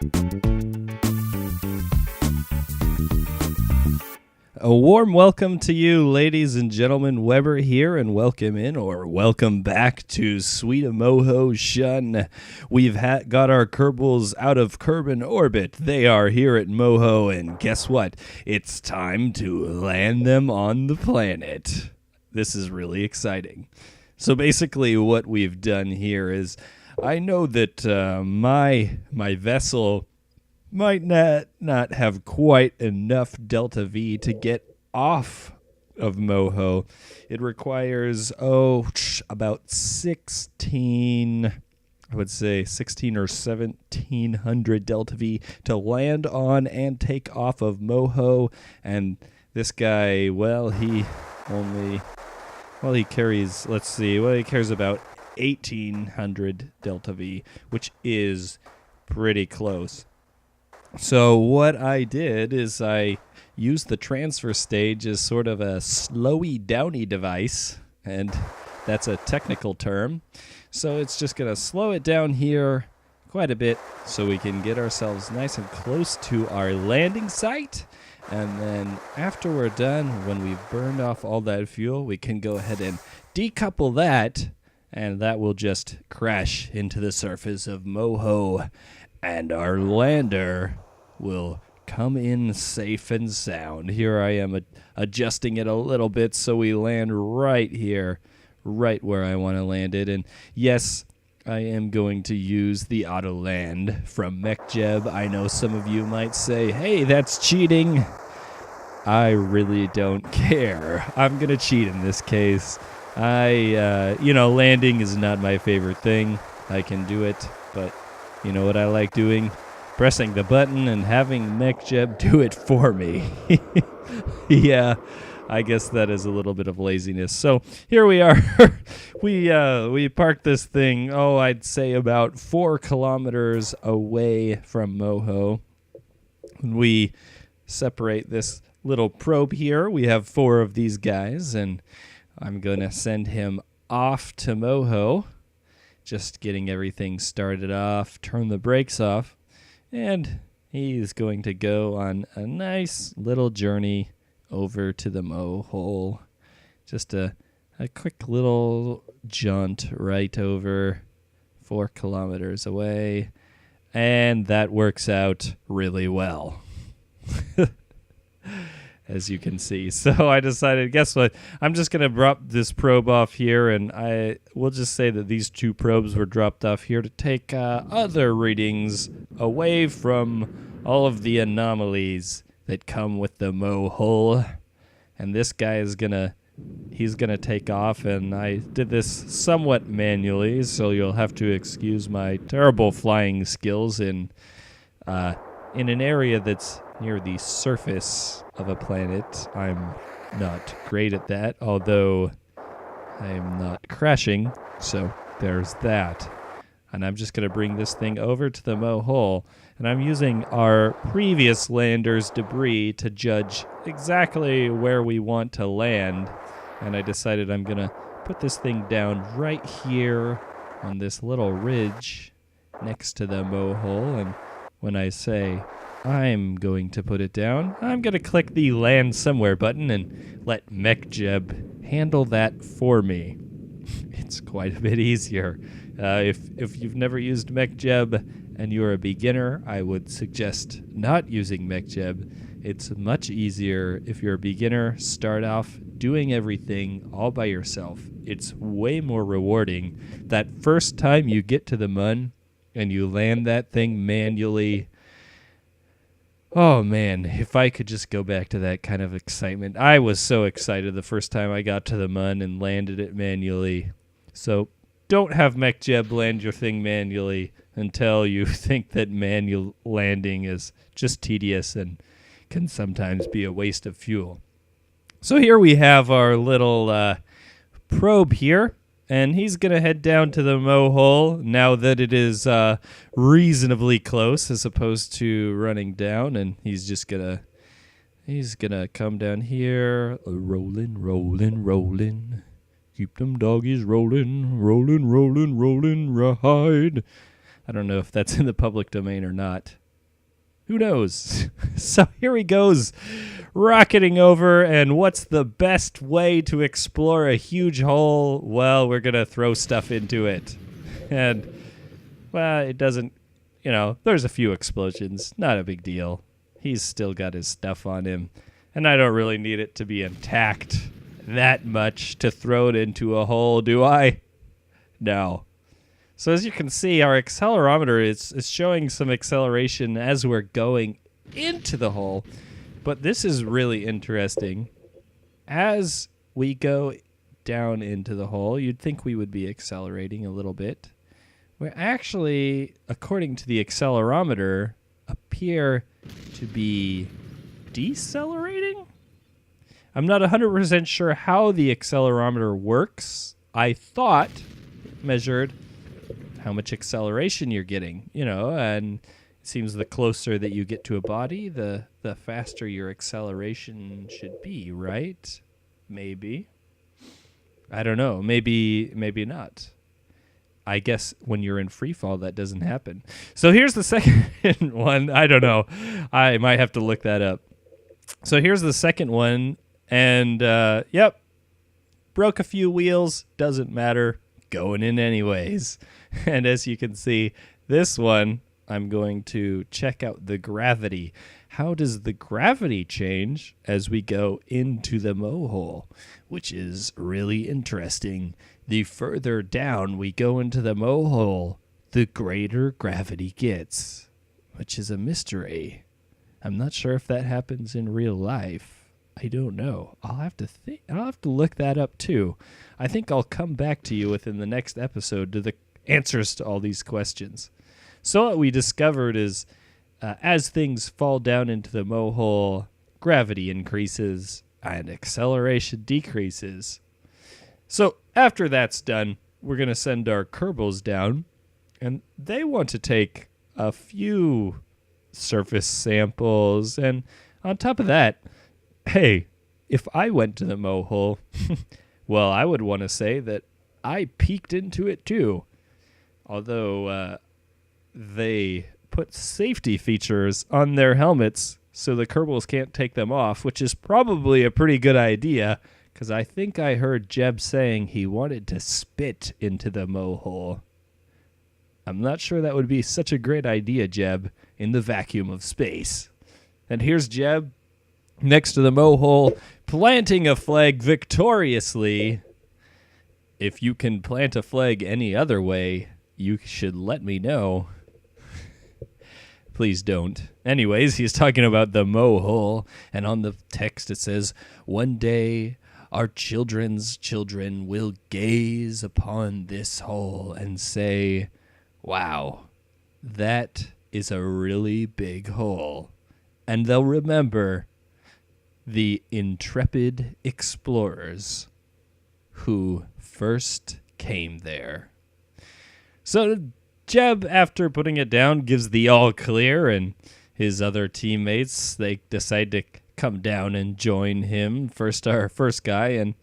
A warm welcome to you, ladies and gentlemen. Weber here, and welcome in or welcome back to sweet Emohotion. We've got our Kerbals out of Kerbal orbit. They are here at Moho, and guess what? It's time to land them on the planet. This is really exciting. So basically what we've done here is, I know that my vessel might not have quite enough delta V to get off of Moho. It requires, about 16, I would say 16 or 1700 delta V to land on and take off of Moho. And this guy, he carries, he carries about 1800 delta V, which is pretty close. So what I did is I used the transfer stage as sort of a slowy downy device, and that's a technical term. So it's just going to slow it down here quite a bit so we can get ourselves nice and close to our landing site. And then after we're done, when we've burned off all that fuel, we can go ahead and decouple that, and that will just crash into the surface of Moho. And our lander will come in safe and sound. Here I am adjusting it a little bit so we land right here, right where I want to land it. And yes, I am going to use the auto land from Mechjeb. I know some of you might say, hey, that's cheating. I really don't care. I'm going to cheat in this case. Landing is not my favorite thing. I can do it, but you know what I like doing? Pressing the button and having Mechjeb do it for me. Yeah, I guess that is a little bit of laziness. So here we are. We parked this thing, I'd say about 4 kilometers away from Moho. We separate this little probe here. We have 4 of these guys, and I'm going to send him off to Moho. Just getting everything started off, turn the brakes off, and he's going to go on a nice little journey over to the Moho. Just a quick little jaunt right over 4 kilometers away, and that works out really well. As you can see. So I decided, guess what? I'm just going to drop this probe off here, and I will just say that these 2 probes were dropped off here to take other readings away from all of the anomalies that come with the Moho. And this guy is he's gonna take off, and I did this somewhat manually, so you'll have to excuse my terrible flying skills in an area that's near the surface of a planet. I'm not great at that, although I'm not crashing, so there's that. And I'm just going to bring this thing over to the Moho, and I'm using our previous lander's debris to judge exactly where we want to land. And I decided I'm going to put this thing down right here on this little ridge next to the Moho, and when I say I'm going to put it down, I'm going to click the Land Somewhere button and let Mechjeb handle that for me. It's quite a bit easier. If you've never used Mechjeb and you're a beginner, I would suggest not using Mechjeb. It's much easier if you're a beginner. Start off doing everything all by yourself. It's way more rewarding. That first time you get to the mun and you land that thing manually, oh man, if I could just go back to that kind of excitement. I was so excited the first time I got to the mun and landed it manually. So don't have Mechjeb land your thing manually until you think that manual landing is just tedious and can sometimes be a waste of fuel. So here we have our little probe here, and he's going to head down to the Moho now that it is reasonably close as opposed to running down, and he's gonna come down here, rolling. Keep them doggies rolling, ride. I don't know if that's in the public domain or not. Who knows? So here he goes, rocketing over, and what's the best way to explore a huge hole? Well, we're going to throw stuff into it. And, well, it doesn't, there's a few explosions. Not a big deal. He's still got his stuff on him. And I don't really need it to be intact that much to throw it into a hole, do I? No. So as you can see, our accelerometer is showing some acceleration as we're going into the hole. But this is really interesting. As we go down into the hole, you'd think we would be accelerating a little bit. We actually, according to the accelerometer, appear to be decelerating. I'm not 100% sure how the accelerometer works. I thought it measured how much acceleration you're getting, and it seems the closer that you get to a body, the faster your acceleration should be, right? Maybe. I don't know. Maybe not. I guess when you're in free fall, that doesn't happen. So here's the second one. I don't know. I might have to look that up. So here's the second one. And, yep, broke a few wheels. Doesn't matter. Going in anyways. And as you can see, this one, I'm going to check out the gravity. How does the gravity change as we go into the Moho? Which is really interesting. The further down we go into the Moho, the greater gravity gets, which is a mystery. I'm not sure if that happens in real life. I don't know. I'll have to look that up too. I think I'll come back to you within the next episode to the answers to all these questions. So what we discovered is as things fall down into the Moho, gravity increases and acceleration decreases. So after that's done, we're going to send our Kerbals down, and they want to take a few surface samples. And on top of that, hey, if I went to the Moho, well, I would want to say that I peeked into it too. Although they put safety features on their helmets so the Kerbals can't take them off, which is probably a pretty good idea, because I think I heard Jeb saying he wanted to spit into the Moho. I'm not sure that would be such a great idea, Jeb, in the vacuum of space. And here's Jeb next to the Moho, planting a flag victoriously. If you can plant a flag any other way, you should let me know. Please don't. Anyways, he's talking about the Moho, and on the text it says, "One day our children's children will gaze upon this hole and say, 'Wow, that is a really big hole.' And they'll remember the intrepid explorers who first came there." So Jeb, after putting it down, gives the all clear, and his other teammates, they decide to come down and join him. First our first guy, and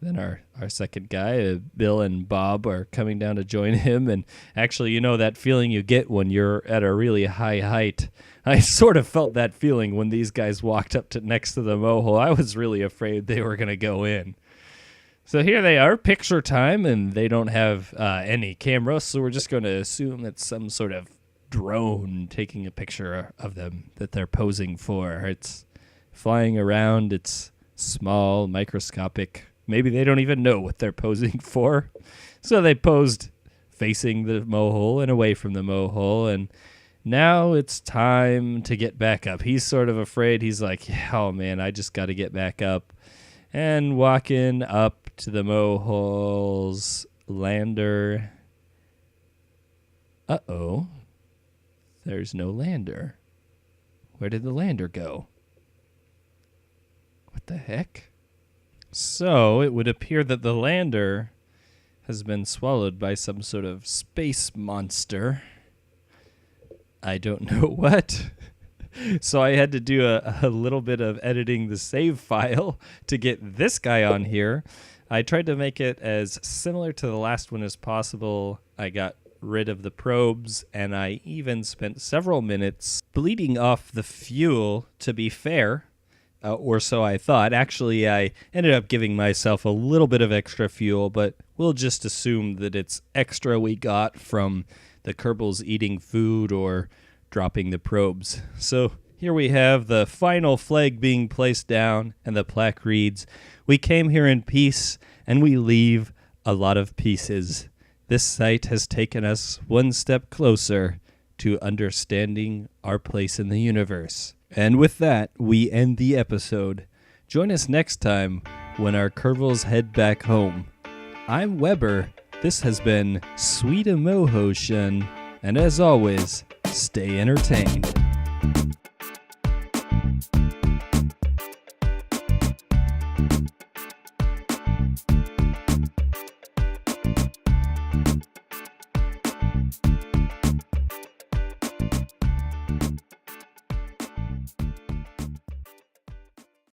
then our second guy, Bill and Bob, are coming down to join him. And actually, that feeling you get when you're at a really high height. I sort of felt that feeling when these guys walked up to next to the Moho. I was really afraid they were going to go in. So here they are, picture time, and they don't have any camera, so we're just going to assume it's some sort of drone taking a picture of them that they're posing for. It's flying around, it's small, microscopic. Maybe they don't even know what they're posing for. So they posed facing the Moho and away from the Moho, and now it's time to get back up. He's sort of afraid. He's like, oh man, I just got to get back up. And walking up to the Moho's lander. Uh-oh. There's no lander. Where did the lander go? What the heck? So it would appear that the lander has been swallowed by some sort of space monster. I don't know what. So I had to do a little bit of editing the save file to get this guy on here. I tried to make it as similar to the last one as possible. I got rid of the probes, and I even spent several minutes bleeding off the fuel, to be fair. Or so I thought. Actually, I ended up giving myself a little bit of extra fuel, but we'll just assume that it's extra we got from the Kerbals eating food or dropping the probes. So here we have the final flag being placed down, and the plaque reads, "We came here in peace, and we leave a lot of pieces. This site has taken us one step closer to understanding our place in the universe." And with that, we end the episode. Join us next time when our Kerbals head back home. I'm Weber. This has been Sweet Emohotion. And as always, stay entertained.